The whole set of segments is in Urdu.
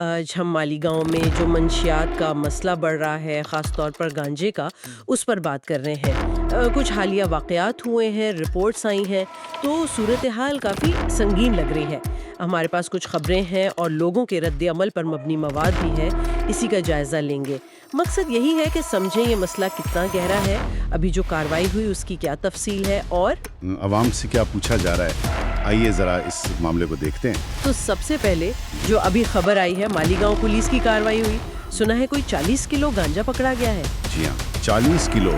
آج ہم مالیگاؤں میں جو منشیات کا مسئلہ بڑھ رہا ہے، خاص طور پر گانجے کا، اس پر بات کر رہے ہیں۔ کچھ حالیہ واقعات ہوئے ہیں، رپورٹس آئی ہیں، تو صورتحال کافی سنگین لگ رہی ہے۔ ہمارے پاس کچھ خبریں ہیں اور لوگوں کے رد عمل پر مبنی مواد بھی ہے، اسی کا جائزہ لیں گے۔ مقصد یہی ہے کہ سمجھیں یہ مسئلہ کتنا گہرا ہے، ابھی جو کارروائی ہوئی اس کی کیا تفصیل ہے، اور عوام سے کیا پوچھا جا رہا ہے۔ آئیے ذرا اس معاملے کو دیکھتے ہیں۔ تو سب سے پہلے جو ابھی خبر آئی ہے، مالیگاؤں پولیس کی کارروائی ہوئی، سنا ہے کوئی 40 کلو گانجا پکڑا گیا ہے۔ جی ہاں، 40 کلو،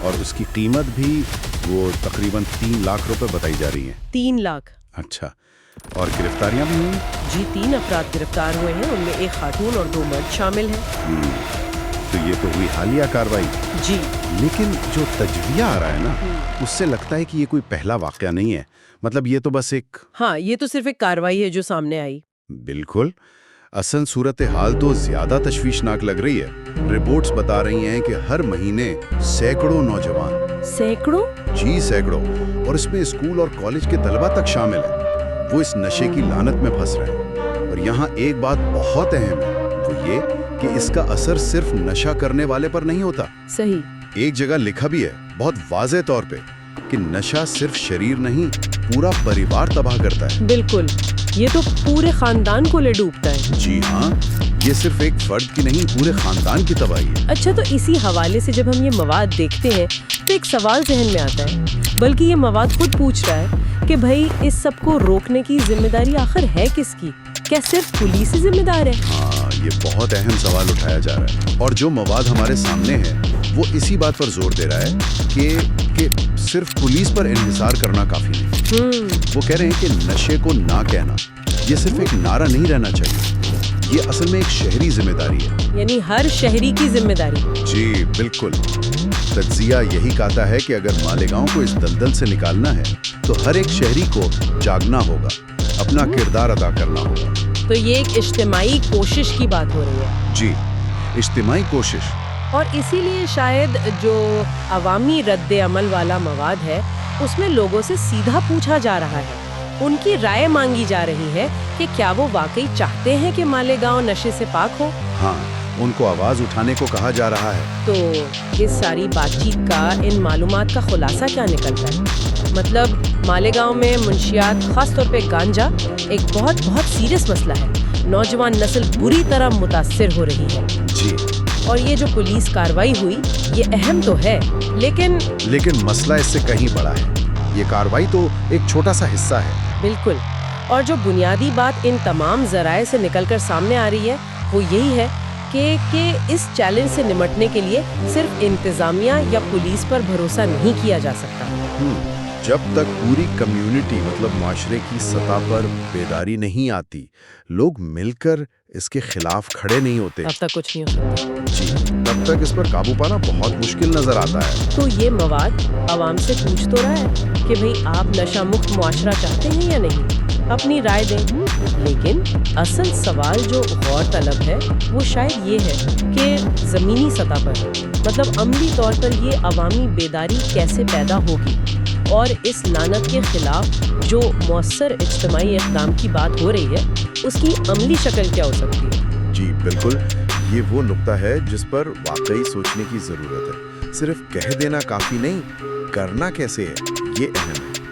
اور اس کی قیمت بھی وہ تقریباً 3 لاکھ روپے بتائی جا رہی ہیں۔ 3 لاکھ؟ اچھا، اور گرفتاریاں بھی ہوئی؟ جی، 3 افراد گرفتار ہوئے ہیں، ان میں ایک خاتون اور 2 مرد شامل ہیں۔ تو یہ تو ہوئی حالیہ کارروائی۔ جی، لیکن جو تجزیہ آ رہا ہے نا، اس سے لگتا ہے کہ یہ کوئی پہلا واقعہ نہیں ہے، مطلب یہ تو بس ایک ہاں، یہ تو صرف ایک کارروائی ہے جو سامنے آئی۔ بالکل، اصل صورتحال تو زیادہ تشویشناک لگ رہی ہے۔ رپورٹس بتا رہی ہیں کہ ہر مہینے سینکڑوں نوجوان، سینکڑوں؟ جی سینکڑوں، اور اس میں اسکول اور کالج کے طلبہ تک شامل ہیں، وہ اس نشے کی لعنت میں پھنس رہے ہیں۔ اور یہاں ایک بات بہت اہم ہے، وہ یہ کہ اس کا اثر صرف نشہ کرنے والے پر نہیں ہوتا۔ صحیح۔ ایک جگہ لکھا بھی ہے بہت واضح طور پہ کہ نشہ صرف شریر نہیں، پورا پریوار تباہ کرتا ہے۔ بالکل، یہ تو پورے خاندان کو لے ڈوبتا ہے۔ جی ہاں، یہ صرف ایک فرد کی نہیں، پورے خاندان کی تباہی ہے۔ اچھا، تو اسی حوالے سے جب ہم یہ مواد دیکھتے ہیں تو ایک سوال ذہن میں آتا ہے، بلکہ یہ مواد خود پوچھ رہا ہے کہ بھائی اس سب کو روکنے کی ذمہ داری آخر ہے کس کی؟ کیا صرف پولیس ہی ذمہ دار ہے؟ ہاں، یہ بہت اہم سوال اٹھایا جا رہا ہے، اور جو مواد ہمارے سامنے ہے وہ اسی بات پر زور دے رہا ہے کہ صرف پولیس پر انحصار کرنا کافی نہیں۔ وہ کہہ رہے ہیں کہ نشے کو نہ کہنا یہ صرف ایک نعرہ نہیں رہنا چاہیے، یہ اصل میں ایک شہری ذمہ داری ہے۔ یعنی ہر شہری کی ذمہ داری؟ جی بالکل، تجزیہ یہی کہتا ہے کہ اگر مالیگاؤں کو اس دلدل سے نکالنا ہے تو ہر ایک شہری کو جاگنا ہوگا، اپنا کردار ادا کرنا ہوگا۔ تو یہ ایک اجتماعی کوشش کی بات ہو رہی ہے۔ جی، اجتماعی کوشش، اور اسی لیے شاید جو عوامی رد عمل والا مواد ہے اس میں لوگوں سے سیدھا پوچھا جا رہا ہے، ان کی رائے مانگی جا رہی ہے کہ کیا وہ واقعی چاہتے ہیں کہ مالیگاؤں نشے سے پاک ہو۔ ہاں، ان کو آواز اٹھانے کو کہا جا رہا ہے۔ تو اس ساری بات چیت کا، ان معلومات کا خلاصہ کیا نکلتا ہے؟ مطلب مالیگاؤں میں منشیات، خاص طور پہ گانجا، ایک بہت سیریس مسئلہ ہے، نوجوان نسل بری طرح متاثر ہو رہی ہے۔ جی، اور یہ جو پولیس کارروائی ہوئی یہ اہم تو ہے، لیکن مسئلہ اس سے کہیں بڑا ہے۔ یہ کارروائی تو ایک چھوٹا سا حصہ ہے۔ بالکل، اور جو بنیادی بات ان تمام ذرائع سے نکل کر سامنے آ رہی ہے وہ یہی ہے کہ اس چیلنج سے نمٹنے کے لیے صرف انتظامیہ یا پولیس پر بھروسہ نہیں کیا جا سکتا۔ جب تک پوری کمیونٹی، مطلب معاشرے کی سطح پر بیداری نہیں آتی، لوگ مل کر اس کے خلاف کھڑے نہیں ہوتے، تب تک کچھ نہیں ہو سکتا۔ جی، تب تک اس پر قابو پانا بہت مشکل نظر آتا ہے۔ تو یہ مواد عوام سے پوچھ تو رہا ہے کہ بھئی آپ نشہ مکت معاشرہ چاہتے ہیں یا نہیں، اپنی رائے دیں۔ لیکن اصل سوال جو غور طلب ہے وہ شاید یہ ہے کہ زمینی سطح پر، مطلب عملی طور پر یہ عوامی بیداری کیسے پیدا ہوگی، اور اس لعنت کے خلاف جو مؤثر اجتماعی اقدام کی بات ہو رہی ہے اس کی عملی شکل کیا ہو سکتی ہے۔ جی بالکل، یہ وہ نقطہ ہے جس پر واقعی سوچنے کی ضرورت ہے۔ صرف کہہ دینا کافی نہیں، کرنا کیسے ہے یہ اہم ہے۔